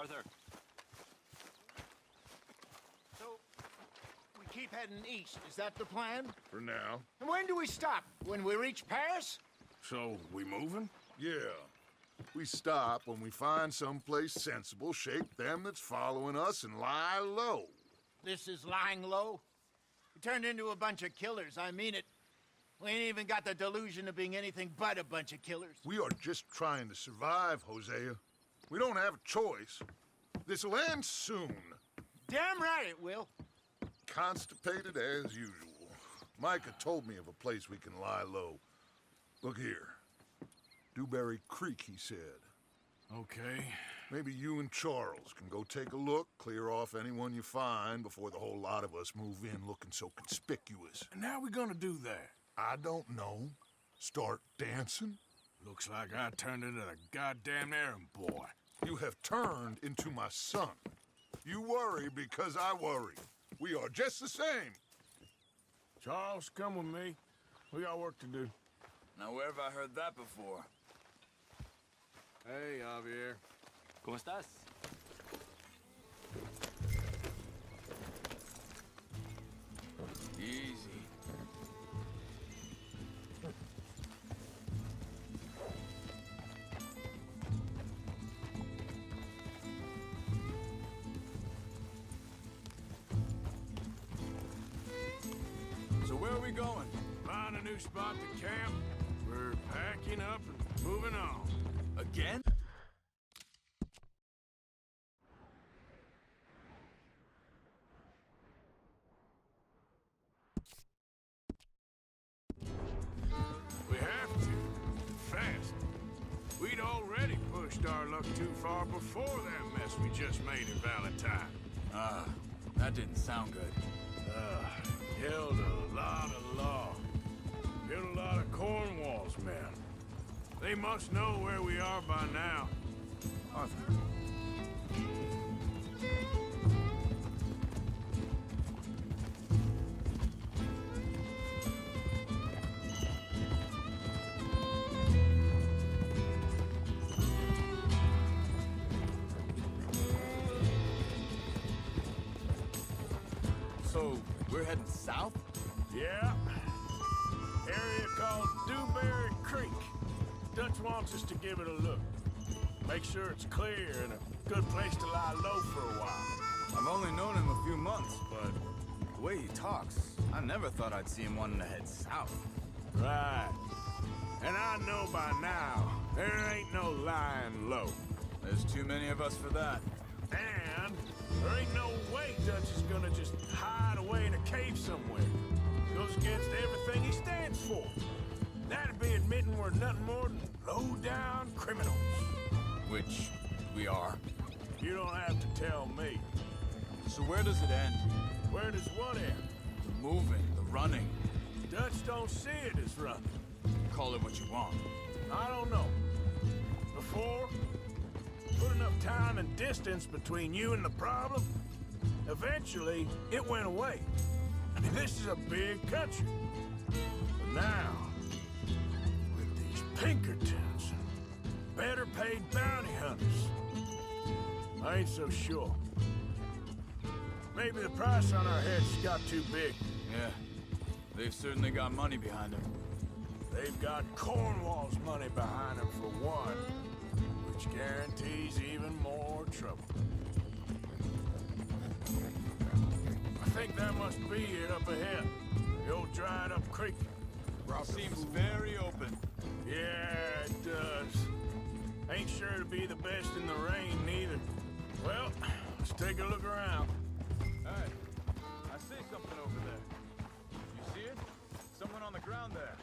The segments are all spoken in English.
Arthur. So, we keep heading east. Is that the plan? For now. And when do we stop? When we reach Paris? So, we moving? Yeah. We stop when we find someplace sensible, shake them that's following us, and lie low. This is lying low? We turned into a bunch of killers, I mean it. We ain't even got the delusion of being anything but a bunch of killers. We are just trying to survive, Hosea. We don't have a choice. This'll end soon. Damn right it will. Constipated as usual. Micah told me of a place we can lie low. Look here. Dewberry Creek, he said. Okay. Maybe you and Charles can go take a look, clear off anyone you find before the whole lot of us move in looking so conspicuous. And how we gonna do that? I don't know. Start dancing? Looks like I turned into the goddamn errand boy. You have turned into my son. You worry because I worry. We are just the same. Charles, come with me. We got work to do. Now, where have I heard that before? Hey, Javier. ¿Cómo estás? Easy. So where are we going? Find a new spot to camp. We're packing up and moving on. Again? We have to. Fast. We'd already pushed our luck too far before that mess we just made in Valentine. That didn't sound good. Killed a lot of law. Killed a lot of Cornwall's men. They must know where we are by now. Arthur. So, we're heading south? Yeah. Area called Dewberry Creek. Dutch wants us to give it a look. Make sure it's clear and a good place to lie low for a while. I've only known him a few months, but the way he talks, I never thought I'd see him wanting to head south. Right. And I know by now, there ain't no lying low. There's too many of us for that. And there ain't no way Dutch is gonna just hide away in a cave somewhere. Goes against everything he stands for. That'd be admitting we're nothing more than low-down criminals. Which we are. You don't have to tell me. So where does it end? Where does what end? The moving, the running. Dutch don't see it as running. Call it what you want. I don't know. Before, put enough time and distance between you and the problem, eventually it went away. I mean, this is a big country. But now, with these Pinkertons and better paid bounty hunters, I ain't so sure. Maybe the price on our heads got too big. Yeah, they've certainly got money behind them. They've got Cornwall's money behind them for one, which guarantees even more trouble. I think that must be it up ahead. The old dried up creek. Seems very open. Yeah, it does. Ain't sure to be the best in the rain, neither. Well, let's take a look around. Hey, I see something over there. You see it? Someone on the ground there.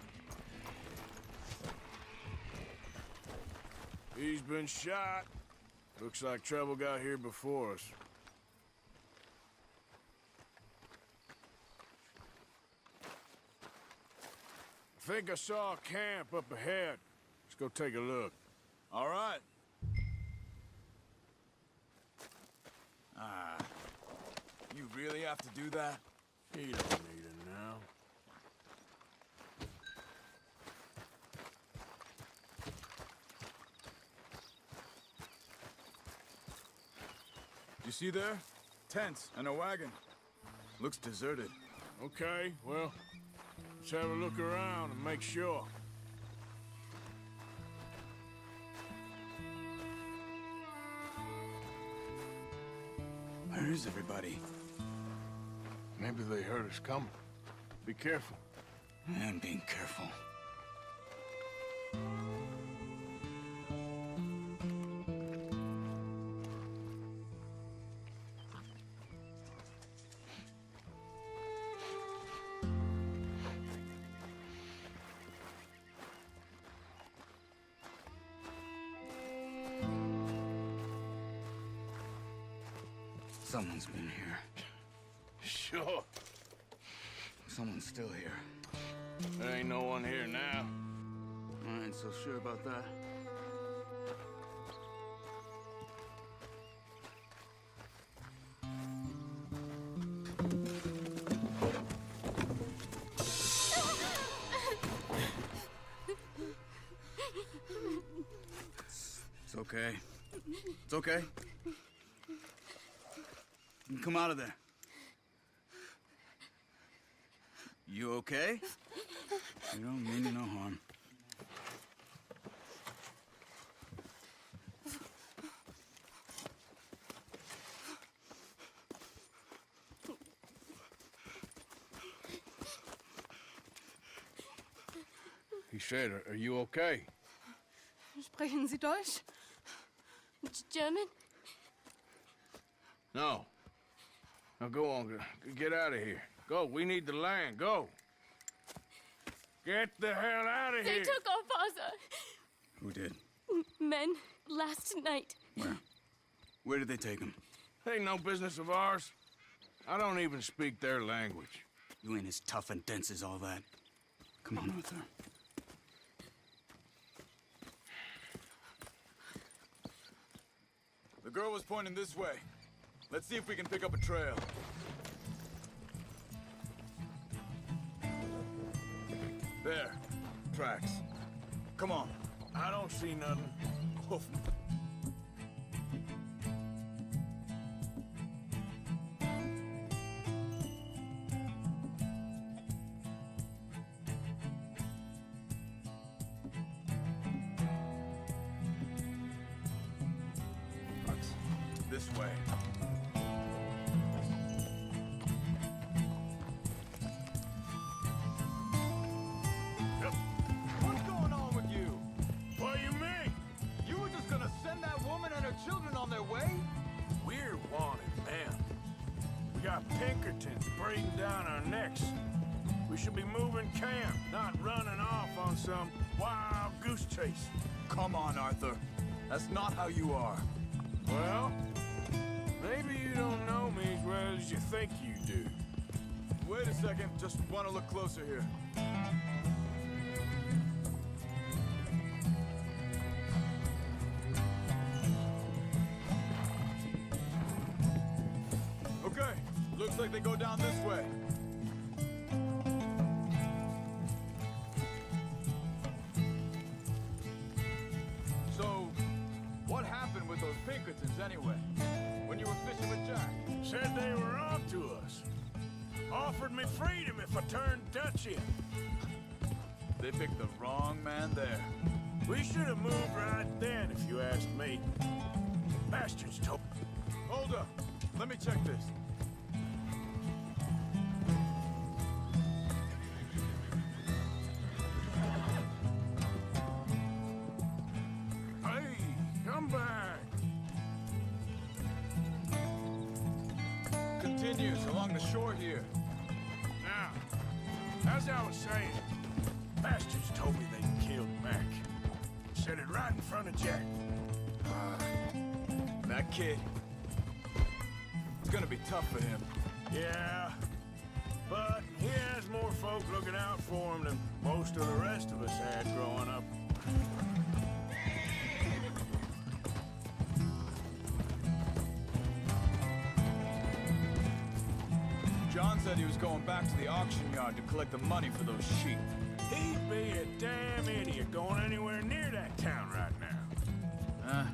He's been shot. Looks like trouble got here before us. I think I saw a camp up ahead. Let's go take a look. All right. You really have to do that? He don't need it now. You see there? Tents and a wagon. Looks deserted. Okay, well, let's have a look around and make sure. Where is everybody? Maybe they heard us coming. Be careful. I'm being careful. Someone's been here. Sure. Someone's still here. There ain't no one here now. I ain't so sure about that. It's okay. It's okay. You can come out of there. You okay? You don't mean you no harm. He said, are you okay? Sprechen Sie Deutsch? German? No. Now go on, get out of here. Go, we need the land, go. Get the hell out of They here. took our father. Who did? Men last night. Where? Where did they take him? Ain't no business of ours. I don't even speak their language. You ain't as tough and dense as all that. Come on, Arthur. The girl was pointing this way. Let's see if we can pick up a trail. There. Tracks. Come on. I don't see nothing. Hoof. This way. What's going on with you? What do you mean? You were just gonna send that woman and her children on their way? We're wanted men. We got Pinkertons breathing down our necks. We should be moving camp, not running off on some wild goose chase. Come on, Arthur. That's not how you are. Well, maybe you don't know me as well as you think you do. Wait a second. Just want to look closer here. Okay. Looks like they go down this way. So, what happened with those Pinkertons anyway? When you were fishing with Jack? Said they were on to us. Offered me freedom if I turned Dutch in. They picked the wrong man there. We should have moved right then, if you asked me. Bastards told. Hold up. Let me check this. Hey, come back. Continues along the shore here. Now, as I was saying, bastards told me they killed Mac. Said it right in front of Jack. That kid. It's gonna be tough for him. Yeah, but he has more folk looking out for him than most of the rest of us had growing up. John said he was going back to the auction yard to collect the money for those sheep. He'd be a damn idiot going anywhere near that town right now.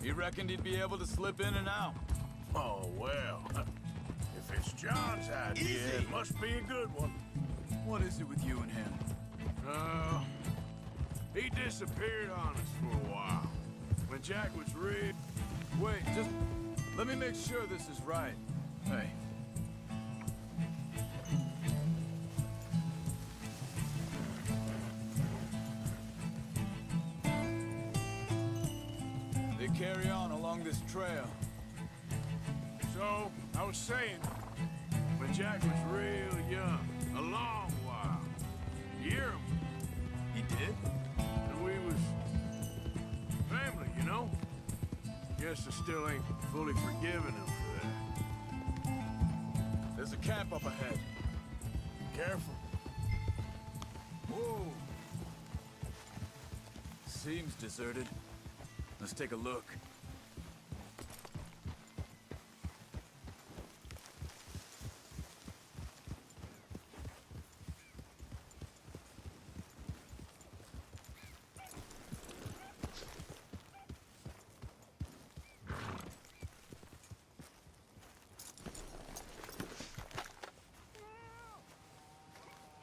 He reckoned he'd be able to slip in and out. Oh, well. If it's John's idea, it must be a good one. What is it with you and him? He disappeared on us for a while. When Jack was real... Wait, just let me make sure this is right. Hey. They carry on along this trail. So, I was saying, when Jack was real young, a long while, you hear him, He did? and we was family, you know? Guess I still ain't fully forgiven him for that. There's a camp up ahead. Careful. Whoa. Seems deserted. Let's take a look.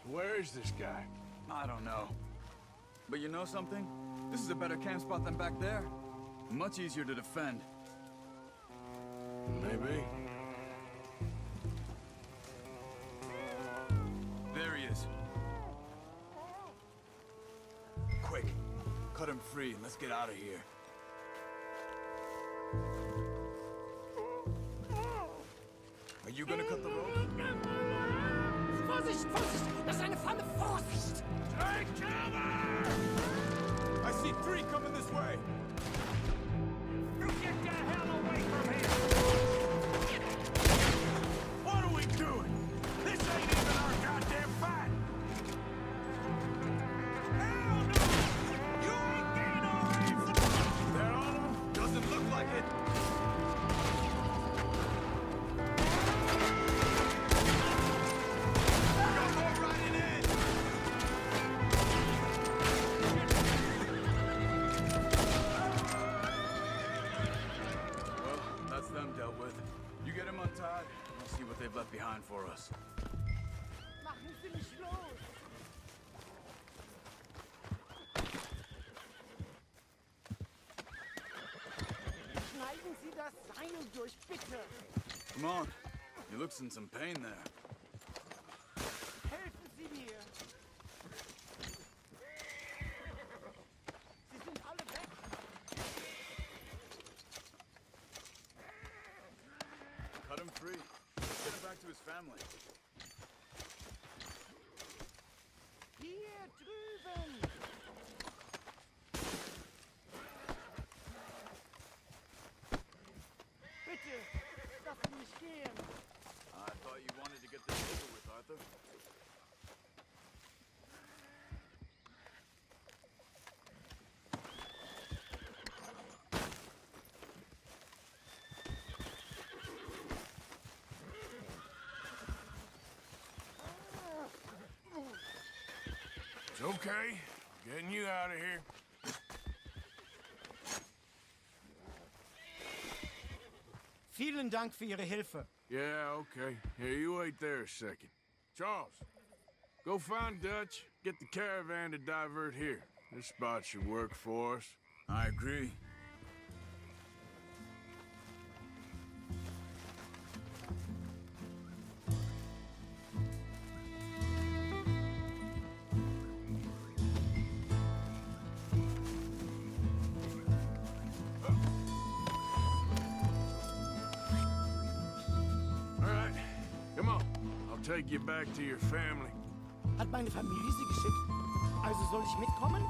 Where is this guy? I don't know. But you know something? This is a better camp spot than back there. Much easier to defend. Maybe. There he is. Quick, cut him free and let's get out of here. Are you gonna cut the rope? Vorsicht, Vorsicht! Das ist eine Falle! Vorsicht! Take cover! I see 3 coming this way. You get the hell away from here! What are we doing? This ain't even our goddamn fight! Hell no! You ain't getting away from... They're on him? Doesn't look like it. Got more riding in. Well, that's them dealt with. You get them untied, and we'll see what they've left behind for us. Machen Sie mich los! Schneiden Sie das Seil durch, bitte! Come on. He looks in some pain there. Helfen Sie mir! Sie sind alle weg! Cut him free. Get him back to his family. Hier drüben! Bitte, lassen mich gehen! I thought you wanted to get this over with, Arthur. It's okay. Getting you out of here. Vielen Dank für Ihre Hilfe. Yeah, okay. Here, you wait there a second. Charles, go find Dutch. Get the caravan to divert here. This spot should work for us. I agree. All right, come on. I'll take you back to your family. Hat meine Familie Sie geschickt? Also soll ich mitkommen?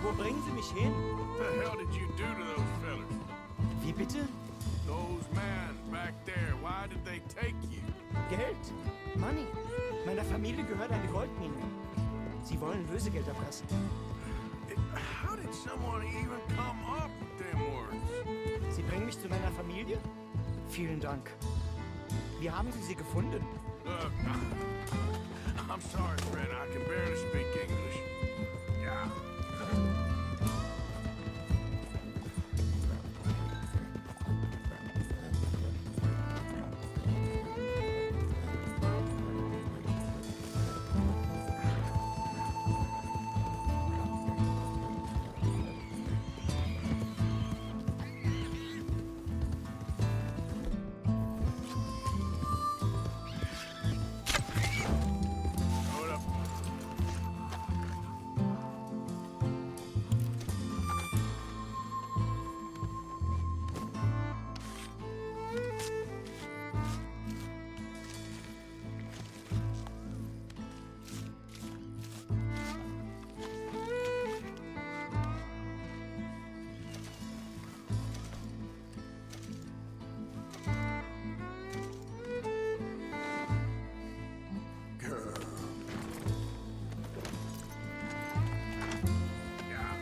Wo bringen Sie mich hin? What the hell did you do to those fellas? Wie bitte? Those men back there, why did they take you? Geld? Money? Meiner Familie gehört eine Goldmine. Sie wollen Lösegeld erpressen. How did someone even come up with them words? Sie bringen mich zu meiner Familie? Vielen Dank. Wie haben Sie sie gefunden? Look, I'm sorry, Fred. I can barely speak English. Yeah. Hold up. Girl. Yeah.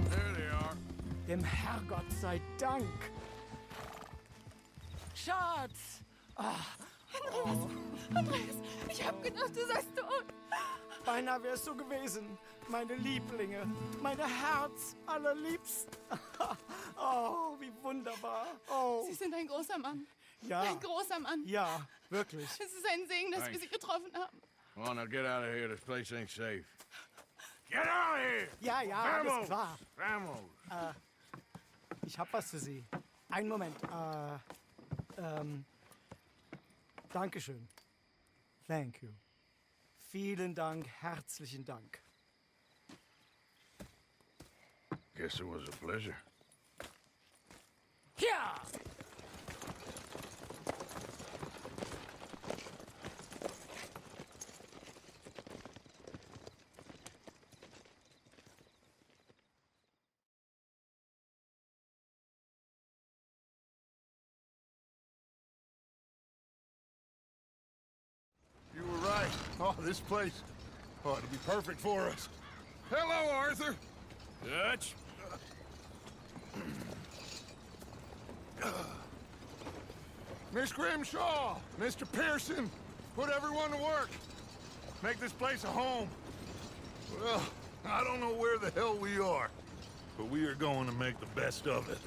There they are. Dem Herrgott sei Dank. Schatz! Andreas, ich hab gedacht, du seist tot. Beinahe wär's so gewesen. Meine Lieblinge, meine Herz allerliebsten. Oh, wie wunderbar. Oh, Sie sind ein großer Mann. ja. Ein großer Mann. Ja, wirklich. Es ist ein Segen, dass wir Sie getroffen haben. Come on, now get out of here. This place ain't safe. Get out of here! Ja, ja, alles klar. Vamos! Ich hab was für Sie. Einen Moment. Dankeschön. Thank you. Vielen Dank, herzlichen Dank. Guess it was a pleasure. Ja! You were right. Oh, this place ought to be perfect for us. Hello, Arthur. Dutch? Miss Grimshaw, Mr. Pearson, put everyone to work. Make this place a home. Well, I don't know where the hell we are, but we are going to make the best of it.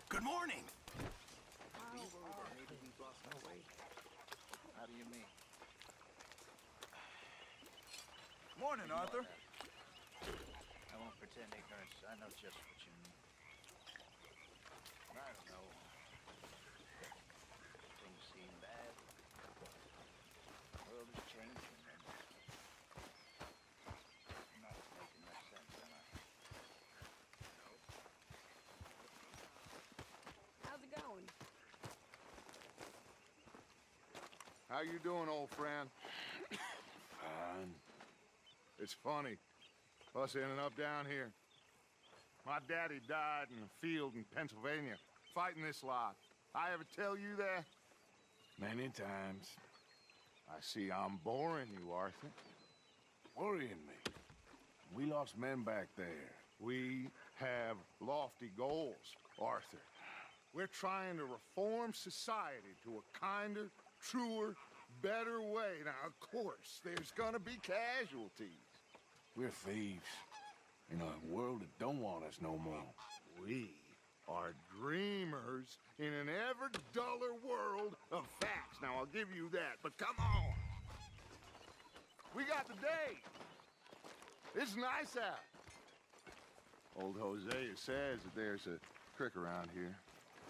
Good morning. How do you mean? Morning, Arthur. I won't pretend ignorance. I know just what you mean. I don't know. Things seem bad. The world is changing, and I'm not making much sense, am I? How's it going? How you doing, old friend? Fine. It's funny, us ending up down here. My daddy died in a field in Pennsylvania, fighting this lot. I ever tell you that? Many times. I see I'm boring you, Arthur. Worrying me. We lost men back there. We have lofty goals, Arthur. We're trying to reform society to a kinder, truer, better way. Now, of course, there's gonna be casualties. We're thieves in a world that don't want us no more. We are dreamers in an ever duller world of facts. Now, I'll give you that, but come on. We got the day. It's nice out. Old Hosea says that there's a creek around here.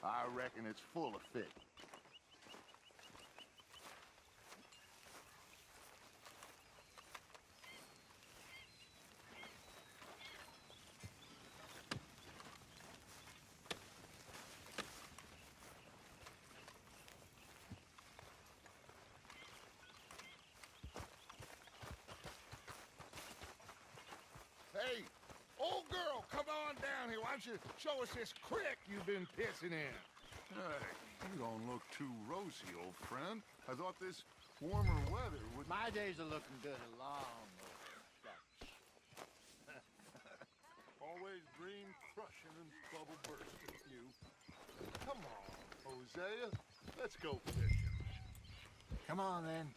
I reckon it's full of fish. Hey, old girl, come on down here. Why don't you show us this creek you've been pissing in? Hey, you don't look too rosy, old friend. I thought this warmer weather would... My days are looking good along. Always dream crushing and bubble bursting with you. Come on, Hosea. Let's go fishing. Come on, then.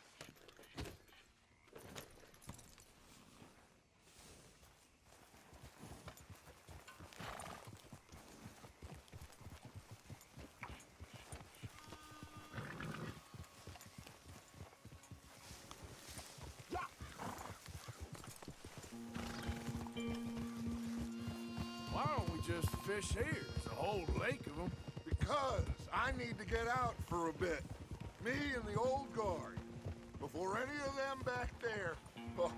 Why don't we just fish here? There's a whole lake of them. Because I need to get out for a bit. Me and the old guard. Before any of them back there, oh,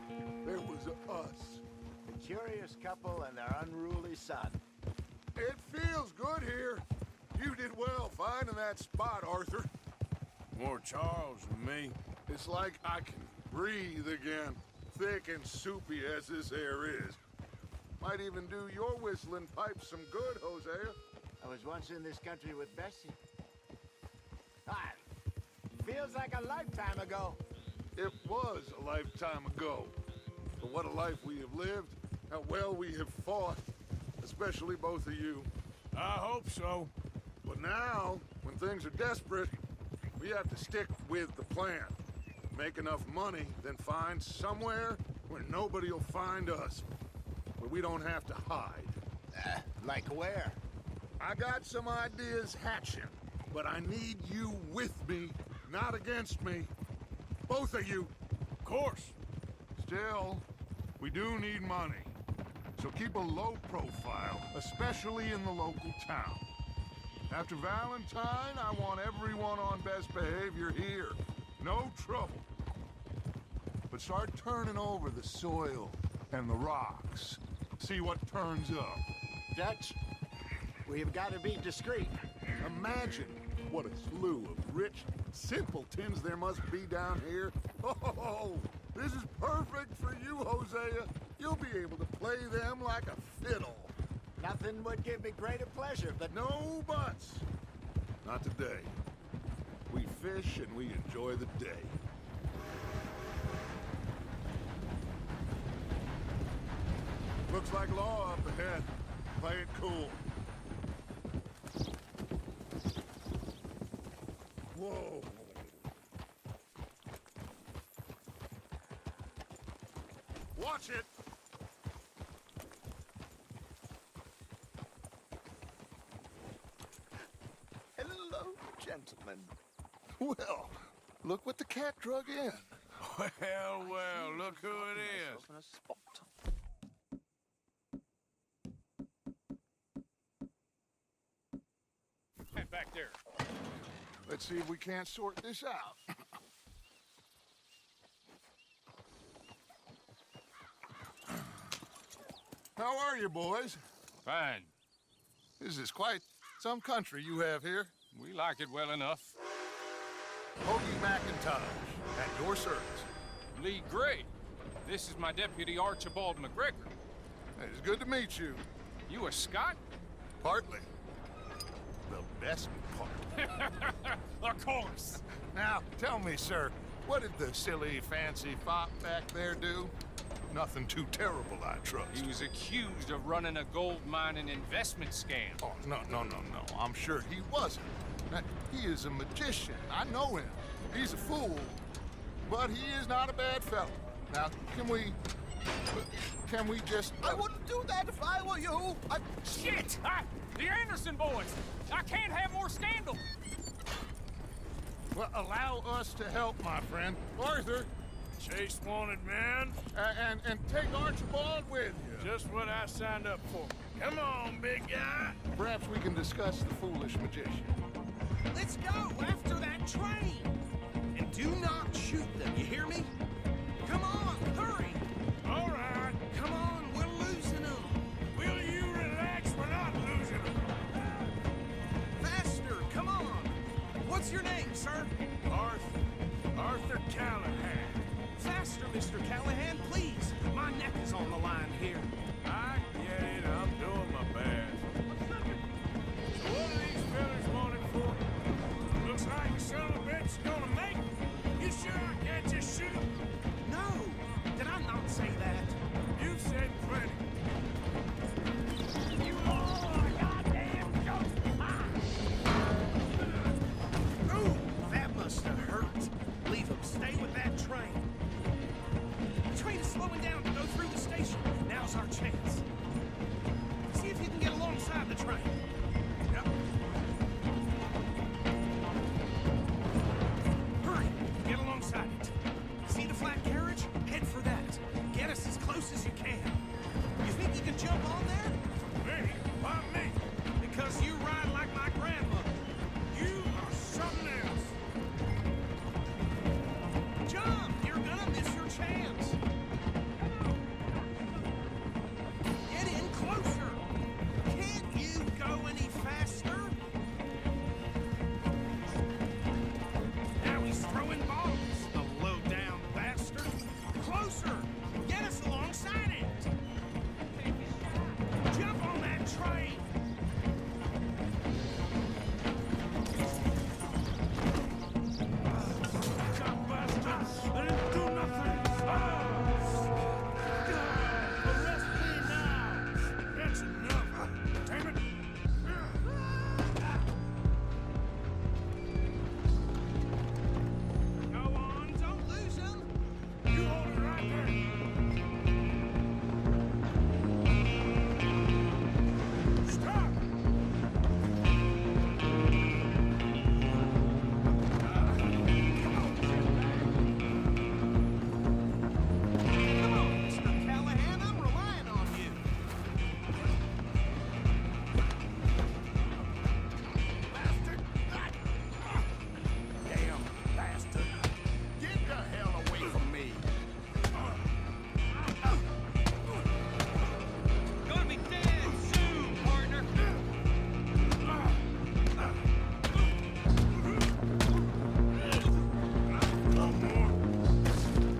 there was us. A curious couple and their unruly son. It feels good here. You did well finding that spot, Arthur. More Charles than me. It's like I can breathe again, thick and soupy as this air is. Might even do your whistling pipes some good, Hosea. I was once in this country with Bessie. Ah, feels like a lifetime ago. It was a lifetime ago. But what a life we have lived, how well we have fought, especially both of you. I hope so. But now, when things are desperate, we have to stick with the plan. Make enough money, then find somewhere where nobody will find us. Where we don't have to hide. Like where? I got some ideas hatching, but I need you with me, not against me. Both of you. Of course. Still, we do need money. So keep a low profile, especially in the local town. After Valentine, I want everyone on best behavior here. No trouble. But start turning over the soil and the rocks. See what turns up. Dutch, we've got to be discreet. Imagine what a slew of rich simpletons there must be down here. Oh, this is perfect for you, Hosea. You'll be able to play them like a fiddle. Nothing would give me greater pleasure, but No buts. Not today. We fish and we enjoy the day. Looks like law up ahead. Play it cool. Whoa. Watch it! hello, gentlemen. Well, look what the cat drug in. Well, well, look who it is. Open a spot. Head back there. Let's see if we can't sort this out. How are you, boys? Fine. This is quite some country you have here. We like it well enough. Hoagie McIntosh, at your service. Lee Gray. This is my deputy Archibald McGregor. It's good to meet you. You a Scot? Partly. The best part. Of course. Now, tell me, sir, what did the silly, fancy fop back there do? Nothing too terrible, I trust. He was accused of running a gold mining investment scam. Oh, no. I'm sure he wasn't. He is a magician. I know him. He's a fool, but he is not a bad fellow. Now, can we just... I wouldn't do that if I were you. Shit! The Anderson boys! I can't have more scandal! Well, allow us to help, my friend. Arthur, Chase wanted man. and take Archibald with you. Just what I signed up for. Come on, big guy. Perhaps we can discuss the foolish magician. Let's go after that train. And do not shoot them, you hear me? Come on, hurry. All right. Come on, we're losing them. Will you relax? We're not losing them. Faster, come on. What's your name, sir? Arthur Callahan. Faster, Mr. Callahan, please. My neck is on the line here. I get it. I'm doing my best. So what are these fellas wanted for? Looks like the son of a bitch is gonna make it. You sure I can't just shoot him? No, did I not say that? You've said plenty. You all are goddamn jokes! Ooh, that must have hurt. Leave him. Stay with that train. The train is slowing down to go through the station. Now's our chance. See if you can get alongside the train. Yep. Hurry, get alongside it. See the flat carriage? Head for that. Get us as close as you can. You think you can jump on there? Me? Why me? Because you ride like my grandmother. You are something else. Jump! You're gonna miss your chance. Get in closer. Can't you go any faster? Now he's throwing bombs, the low-down bastard. Closer! Get us alongside it. Jump on that train. Jump, bastard! I didn't do nothing! Arrest me now! That's enough! Damn it! Go on, don't lose him. You hold it right there! Stop! Come on, Mr. Callahan, I'm relying on you. Bastard! Damn bastard! Get the hell away from me. Gonna be dead soon, partner!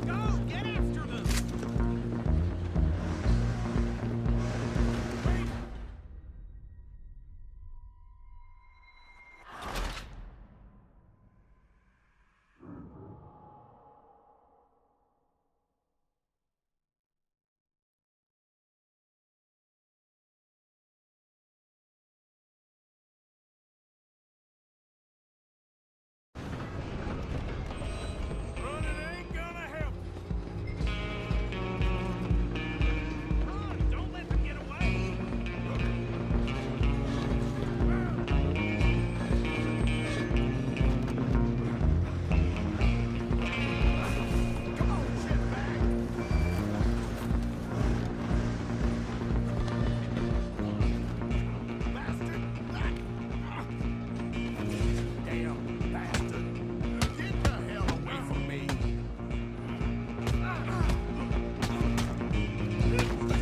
Go, get after them. Running ain't gonna help! Run, don't let them get away. Come on, shitbag. Bastard. Damn bastard. Get the hell away from me.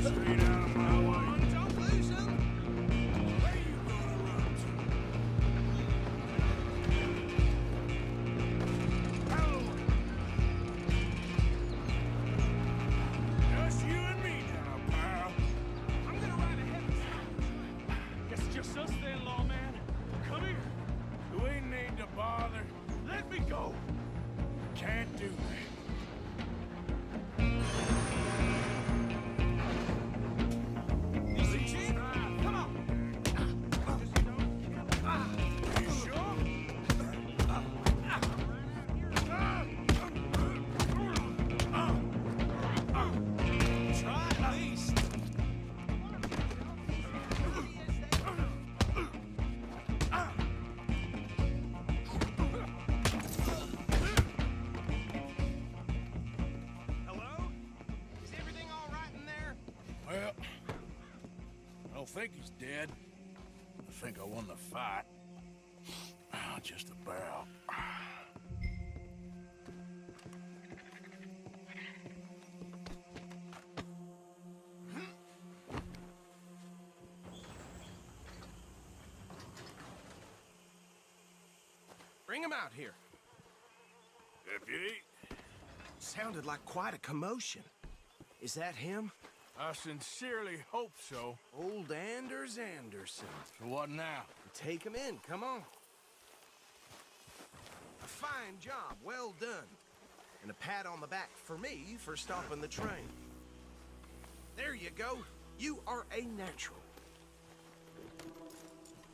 Straight out of my Go way! on, don't lose him. Where you gonna run to? Just you and me now, pal. I'm gonna ride ahead of you. Guess it's just us then, lawman. Come here. Do we need to bother? Let me go. Can't do that. think he's dead. I think I won the fight. Just about. Bring him out here. Deputy? Sounded like quite a commotion. Is that him? I sincerely hope so. Old Anders Anderson. So what now? Take him in, come on. A fine job, well done. And a pat on the back for me for stopping the train. There you go. You are a natural.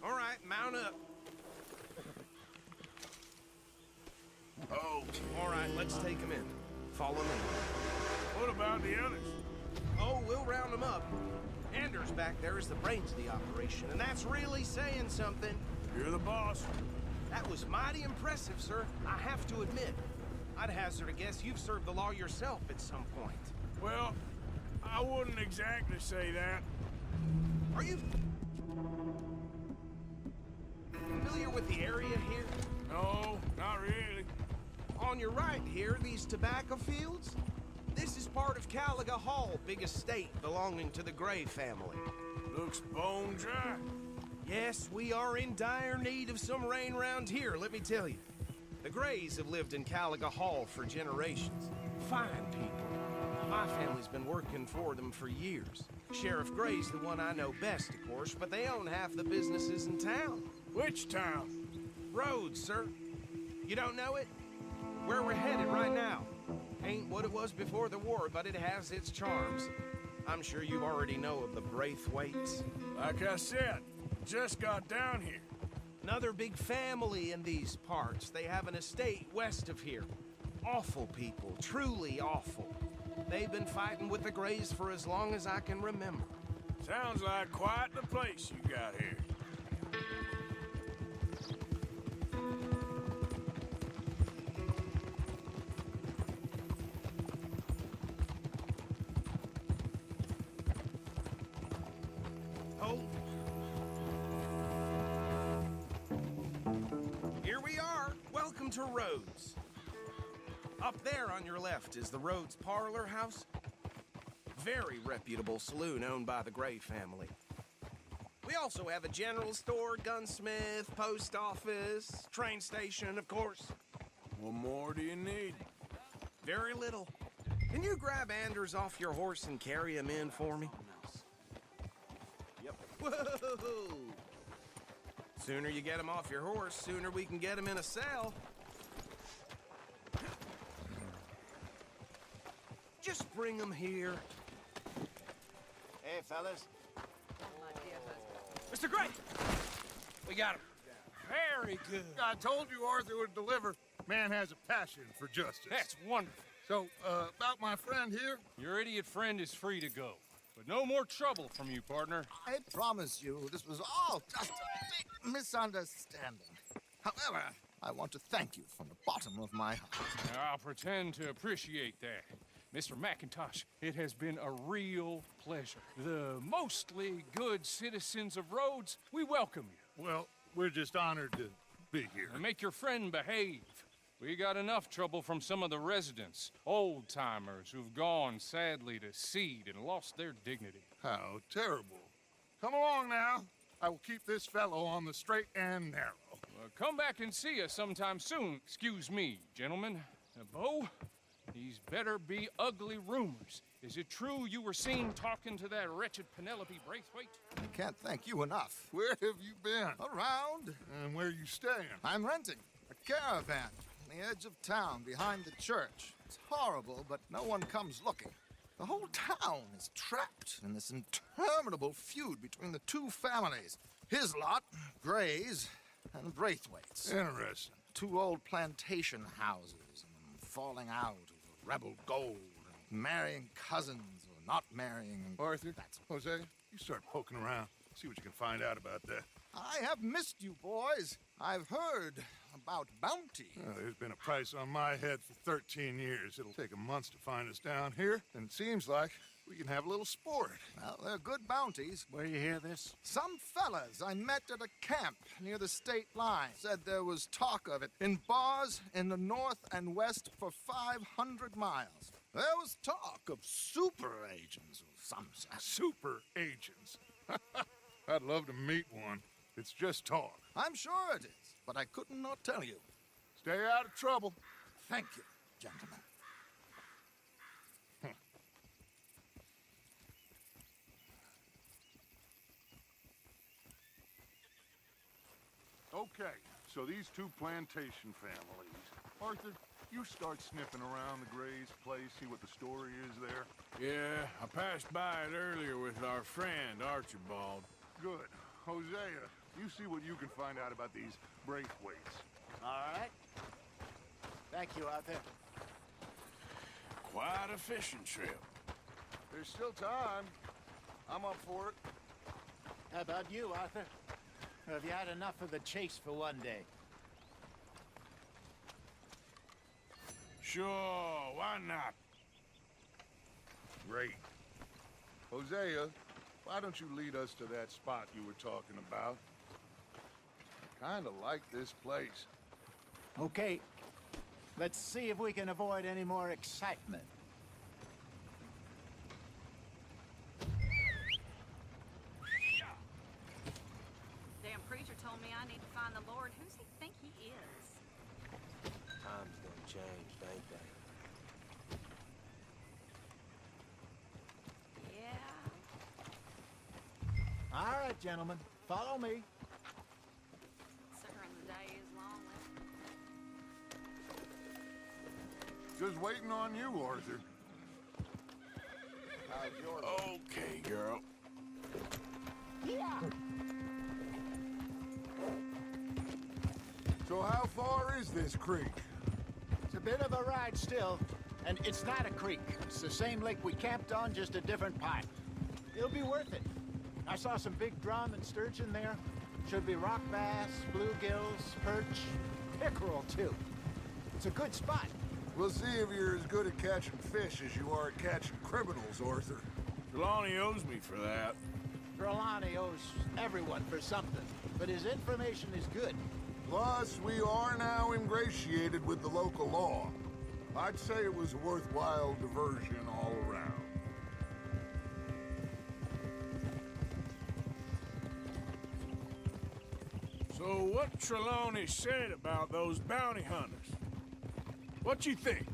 All right, mount up. Oh, All right, let's take him in. Follow me. what about the others? Oh, we'll round them up. Anders back there is the brains of the operation, and that's really saying something. You're the boss. That was mighty impressive, sir. I have to admit. I'd hazard a guess you've served the law yourself at some point. Well, I wouldn't exactly say that. Are you familiar with the area here? No, not really. On your right here, these tobacco fields? This is part of Caliga Hall, big estate belonging to the Gray family. Looks bone dry. Yes, we are in dire need of some rain round here, let me tell you. The Grays have lived in Caliga Hall for generations. Fine people. My family's been working for them for years. Sheriff Gray's the one I know best, of course, but they own half the businesses in town. Which town? Rhodes, sir. You don't know it? Where we're headed right now. Ain't what it was before the war, but it has its charms. I'm sure you already know of the Braithwaites. Like I said, just got down here. Another big family in these parts. They have an estate west of here. Awful people, truly awful. They've been fighting with the Grays for as long as I can remember. Sounds like quite the place you got here. Hold. Here we are. Welcome to Rhodes. Up there on your left is the Rhodes Parlor House. Very reputable saloon owned by the Gray family. We also have a general store, gunsmith, post office, train station, of course. What more do you need? Very little. Can you grab Anders off your horse and carry him in for me? Yep. Whoa! Sooner you get him off your horse, sooner we can get him in a cell. Just bring him here. Hey, fellas. Mr. Gray! We got him. Very good. I told you Arthur would deliver. Man has a passion for justice. That's wonderful. So, about my friend here? Your idiot friend is free to go. But no more trouble from you, partner. I promise you, this was all just a big misunderstanding. However, I want to thank you from the bottom of my heart. I'll pretend to appreciate that. Mr. McIntosh, it has been a real pleasure. The mostly good citizens of Rhodes, we welcome you. Well, we're just honored to be here. And make your friend behave. We got enough trouble from some of the residents, old-timers who've gone, sadly, to seed and lost their dignity. How terrible. Come along now. I will keep this fellow on the straight and narrow. Come back and see us sometime soon. Excuse me, gentlemen. Bo, these better be ugly rumors. Is it true you were seen talking to that wretched Penelope Braithwaite? I can't thank you enough. Where have you been? Around. And where you staying? I'm renting a caravan on the edge of town behind the church. It's horrible, but no one comes looking. The whole town is trapped in this interminable feud between the two families. His lot, Gray's, and Braithwaite's. Interesting. Two old plantation houses, and falling out over rebel gold, and marrying cousins or not marrying. Arthur, That's Jose, you start poking around. See what you can find out about that. I have missed you, boys. I've heard about bounty. There's been a price on my head for 13 years. It'll take a month to find us down here, and it seems like We can have a little sport. Well, they're good bounties. Where you hear this? Some fellas I met at a camp near the state line said there was talk of it in bars in the north and west for 500 miles. There was talk of super agents or some such. Super agents. I'd love to meet one. It's just talk. I'm sure it is, but I could not tell you. Stay out of trouble. Thank you, gentlemen. Okay, so these two plantation families. Arthur, you start sniffing around the Gray's place, see what the story is there. Yeah, I passed by it earlier with our friend, Archibald. Good. Hosea, you see what you can find out about these Braithwaites. All right. Thank you, Arthur. Quite a fishing trip. There's still time. I'm up for it. How about you, Arthur? Have you had enough of the chase for one day? Sure, why not? Great. Hosea, why don't you lead us to that spot you were talking about? I kinda like this place. Okay. Let's see if we can avoid any more excitement. Damn preacher told me I need to find the Lord. Who's he think he is? Times done changed, ain't they? Yeah. All right, gentlemen. Follow me. Sucker in the day is lonely. Just waiting on you, Arthur. Okay, girl. Yeah. So how far is this creek? It's a bit of a ride still, and it's not a creek. It's the same lake we camped on, just a different pipe. It'll be worth it. I saw some big drum and sturgeon there. Should be rock bass, bluegills, perch, pickerel too. It's a good spot. We'll see if you're as good at catching fish as you are at catching criminals, Arthur. Trelawney owes me for that. Trelawney owes everyone for something, but his information is good. Plus, we are now ingratiated with the local law. I'd say it was a worthwhile diversion all around. So what Trelawney said about those bounty hunters? What you think?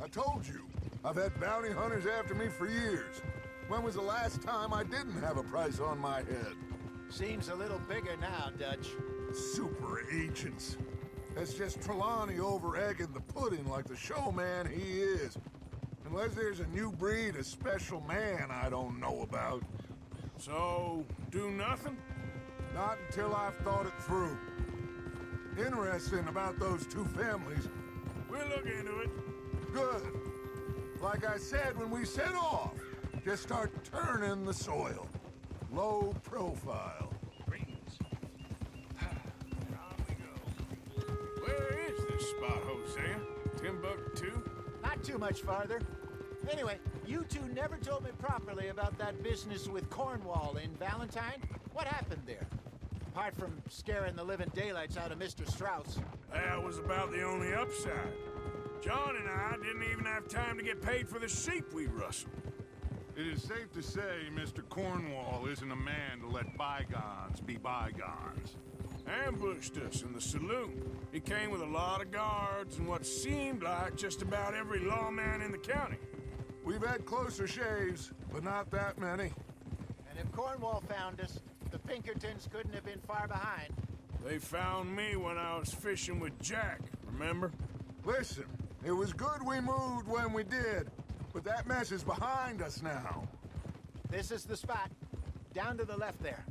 I told you, I've had bounty hunters after me for years. When was the last time I didn't have a price on my head? Seems a little bigger now, Dutch. Super agents. That's just Trelawney over-egging the pudding like the showman he is. Unless there's a new breed of special man I don't know about. So, do nothing? Not until I've thought it through. Interesting about those two families. We'll look into it. Good. Like I said when we set off, just start turning the soil. Low profile. Greetings. On we go. Where is this spot, Hosea? Timbuktu? Not too much farther. Anyway, you two never told me properly about that business with Cornwall in Valentine. What happened there? Apart from scaring the living daylights out of Mr. Strauss. That was about the only upside. John and I didn't even have time to get paid for the sheep we rustled. It is safe to say Mr. Cornwall isn't a man to let bygones be bygones. Ambushed us in the saloon. He came with a lot of guards and what seemed like just about every lawman in the county. We've had closer shaves, but not that many. And if Cornwall found us, the Pinkertons couldn't have been far behind. They found me when I was fishing with Jack, remember? Listen, it was good we moved when we did, but that mess is behind us now. This is the spot. Down to the left there.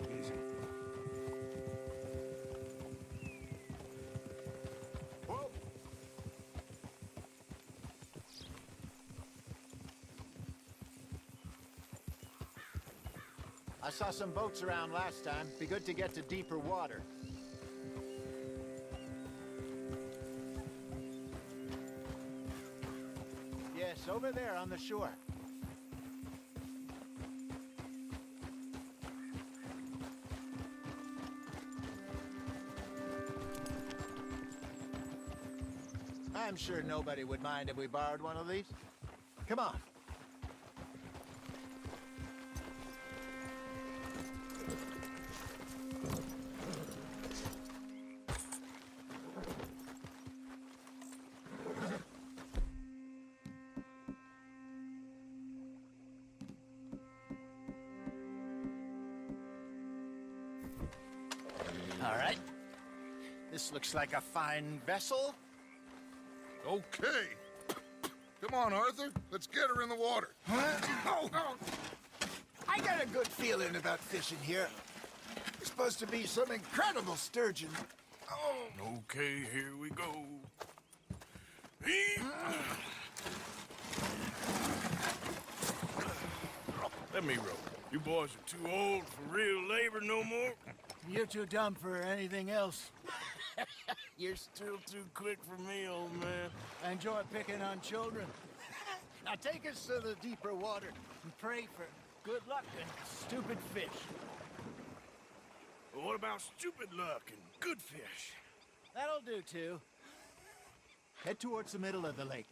Easy. Whoa! I saw some boats around last time. Be good to get to deeper water. Yes, over there on the shore. I'm sure nobody would mind if we borrowed one of these. Come on. All right. This looks like a fine vessel. Okay. Come on, Arthur. Let's get her in the water. Oh, I got a good feeling about fishing here. There's supposed to be some incredible sturgeon. Oh. Okay, here we go. Let me row. You boys are too old for real labor no more. You're too dumb for anything else. You're still too quick for me, old man. I enjoy picking on children. Now take us to the deeper water and pray for good luck and stupid fish. Well, what about stupid luck and good fish? That'll do, too. Head towards the middle of the lake.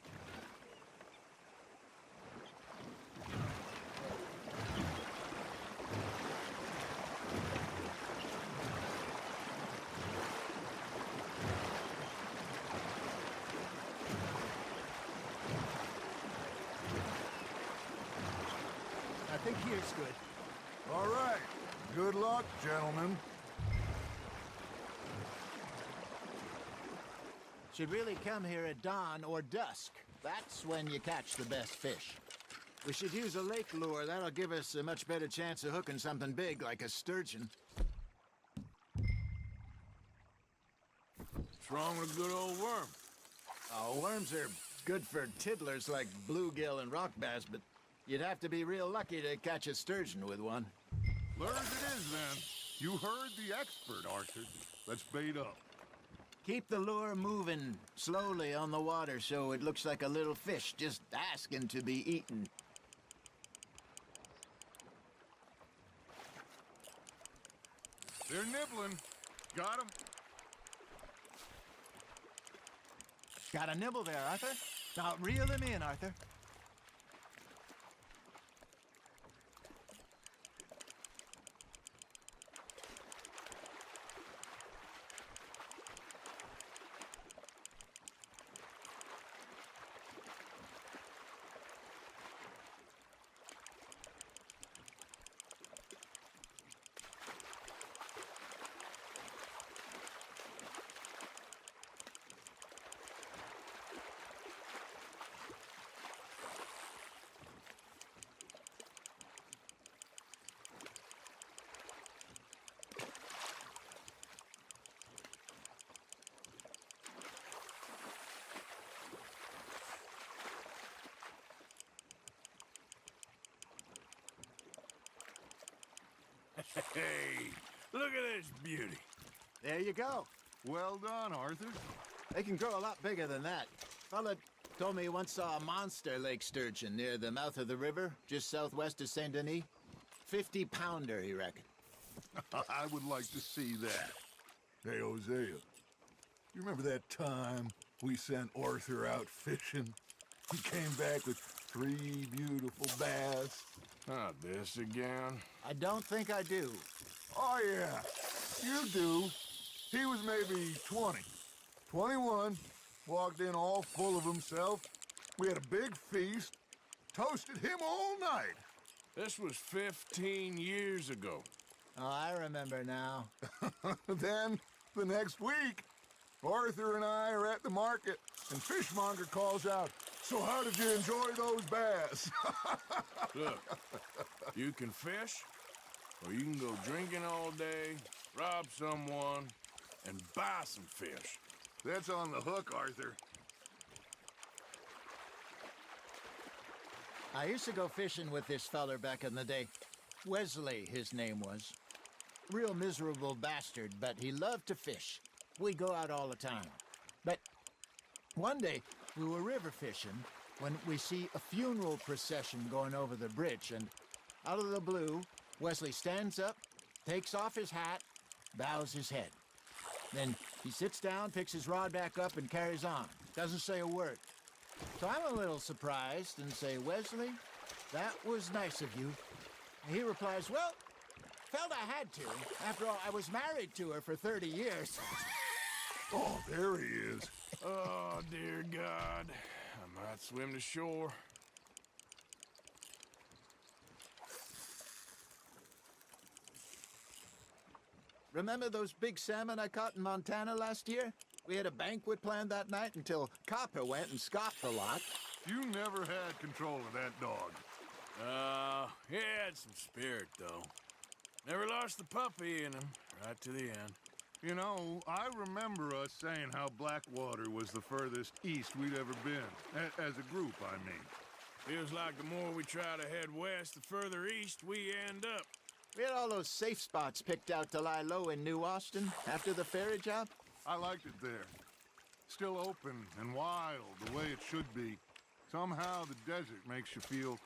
I think here's good. All right. Good luck, gentlemen. Should really come here at dawn or dusk. That's when you catch the best fish. We should use a lake lure. That'll give us a much better chance of hooking something big like a sturgeon. What's wrong with a good old worm? Oh, worms are good for tiddlers like bluegill and rock bass, but you'd have to be real lucky to catch a sturgeon with one. Lures it is, then. You heard the expert, Arthur. Let's bait up. Keep the lure moving slowly on the water so it looks like a little fish just asking to be eaten. They're nibbling. Got 'em. Got a nibble there, Arthur. Now reel him in, Arthur. Hey, look at this beauty. There you go. Well done, Arthur. They can grow a lot bigger than that. Fella told me he once saw a monster lake sturgeon near the mouth of the river, just southwest of Saint Denis. 50-pounder, he reckoned. I would like to see that. Hey, Hosea, you remember that time we sent Arthur out fishing? He came back with 3 beautiful bass. Not this again. I don't think I do. Oh, yeah, you do. He was maybe 20, 21, walked in all full of himself. We had a big feast, toasted him all night. This was 15 years ago. Oh, I remember now. Then, the next week, Arthur and I are at the market, and Fishmonger calls out, "So how did you enjoy those bass?" Look, you can fish, or you can go drinking all day, rob someone, and buy some fish. That's on the hook, Arthur. I used to go fishing with this feller back in the day. Wesley, his name was. Real miserable bastard, but he loved to fish. We'd go out all the time. But one day, we were river fishing, when we see a funeral procession going over the bridge, and out of the blue, Wesley stands up, takes off his hat, bows his head. Then he sits down, picks his rod back up, and carries on. Doesn't say a word. So I'm a little surprised and say, Wesley, that was nice of you. And he replies, well, felt I had to. After all, I was married to her for 30 years. Oh, there he is. Oh, dear God. I might swim to shore. Remember those big salmon I caught in Montana last year? We had a banquet planned that night until Copper went and scoffed a lot. You never had control of that dog. He had some spirit, though. Never lost the puppy in him, right to the end. You know, I remember us saying how Blackwater was the furthest east we'd ever been. As a group, I mean. Feels like the more we try to head west, the further east we end up. We had all those safe spots picked out to lie low in New Austin after the ferry job. I liked it there. Still open and wild, the way it should be. Somehow the desert makes you feel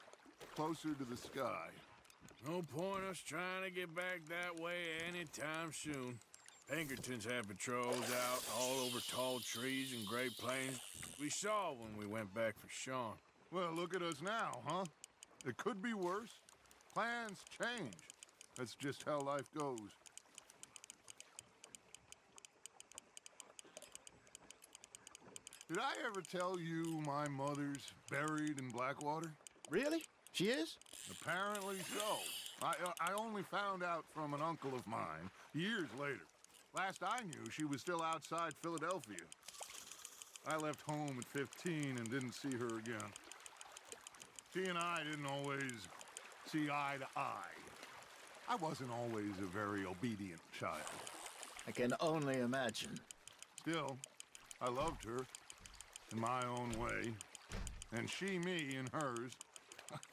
closer to the sky. No point us trying to get back that way anytime soon. Pinkertons have patrols out all over tall trees and Great Plains. We saw when we went back for Sean. Well, look at us now, huh? It could be worse. Plans change. That's just how life goes. Did I ever tell you my mother's buried in Blackwater? Really? She is? Apparently so. I only found out from an uncle of mine years later. Last I knew, she was still outside Philadelphia. I left home at 15 and didn't see her again. She and I didn't always see eye to eye. I wasn't always a very obedient child. I can only imagine. Still, I loved her in my own way, and she me in hers.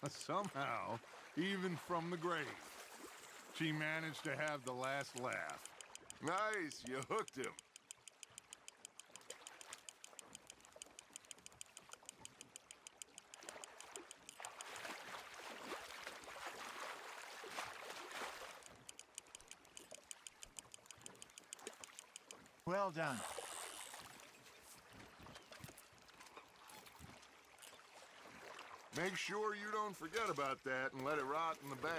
Somehow, even from the grave, she managed to have the last laugh. Nice, you hooked him. Well done. Make sure you don't forget about that and let it rot in the bag.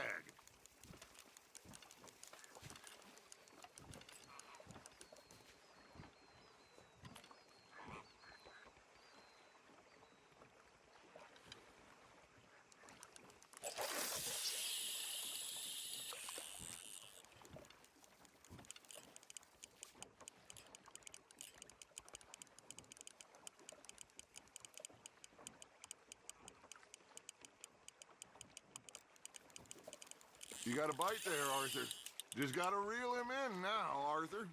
You got a bite there, Arthur. Just gotta reel him in now, Arthur.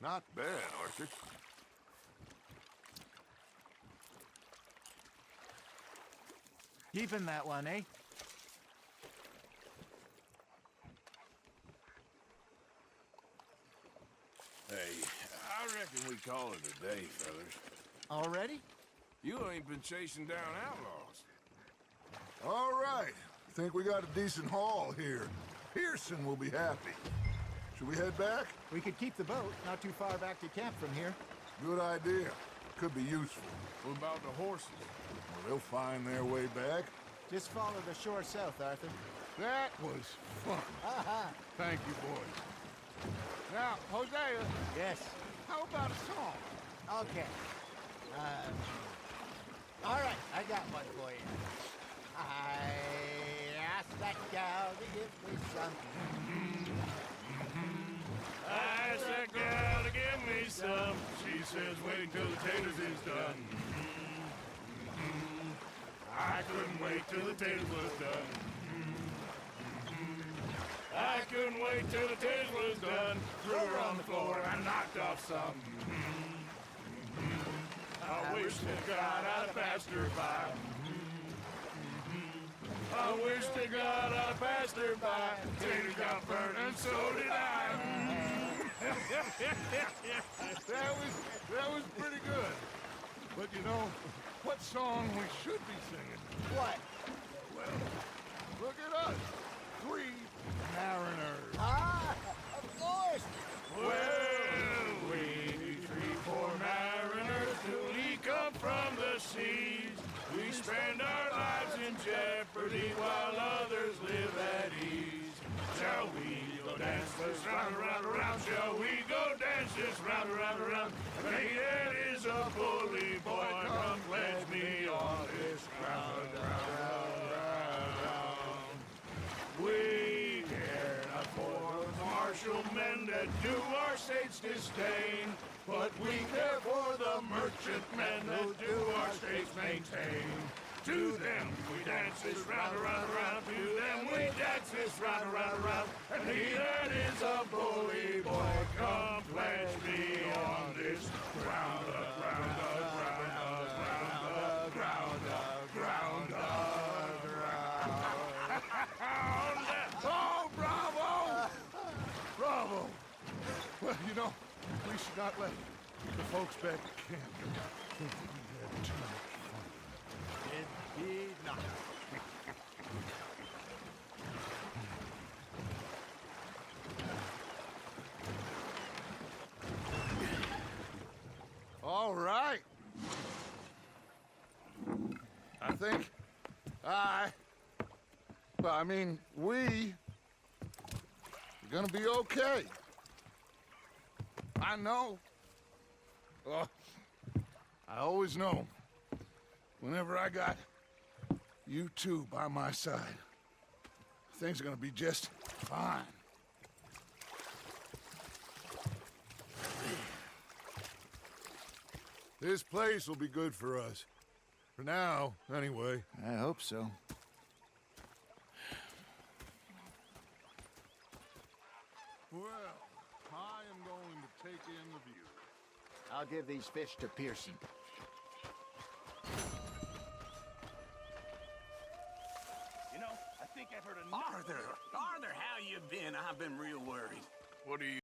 Not bad, Arthur. Keeping that one, eh? Hey, I reckon we call it a day, fellas. Already? You ain't been chasing down outlaws. All right. Think we got a decent haul here. Pearson will be happy. Should we head back? We could keep the boat, not too far back to camp from here. Good idea. Could be useful. What about the horses? Well, they'll find their way back. Just follow the shore south, Arthur. That was fun. Thank you, boys. Now, Hosea, Yes. how about a song? Okay. All right, I got one for you. I asked that gal to give me something. says wait till the taters is done. I couldn't wait till the taters was done. I couldn't wait till the taters was done. Threw her on the floor and knocked off some. I wish to God I'd passed her by. I wish to God I'd passed her by. Taters got burnt and so did I. that was pretty good. But you know, what song we should be singing? What? Well, look at us. 3 mariners. Ah, of course. Well, we 3 poor mariners till we come from the seas. We spend our lives in jeopardy while others live at ease. Shall we go dance this round, around, around? Shall we go dance this round, around, around? Hey, that is a bully boy. Come pledge me on this ground, round. We care not for the martial men that do our state's disdain, but we care for the merchant men that do our states maintain. To them we dance this round, around, around. To them we dance this round, around, around. And he that is a bully boy, come pledge me on this ground, ground, ground, ground, ground, ground, ground. Oh, bravo! Bravo! Well, you know, we should not let the folks back at camp think that we had too much fun. Indeed not. All right. I think we are gonna be okay. I know. I always know. Whenever I got you two by my side, things are gonna be just fine. This place will be good for us. For now, anyway. I hope so. Well, I am going to take in the view. I'll give these fish to Pearson. You know, I think I've heard enough. Arthur, how you been? I've been real worried. What do you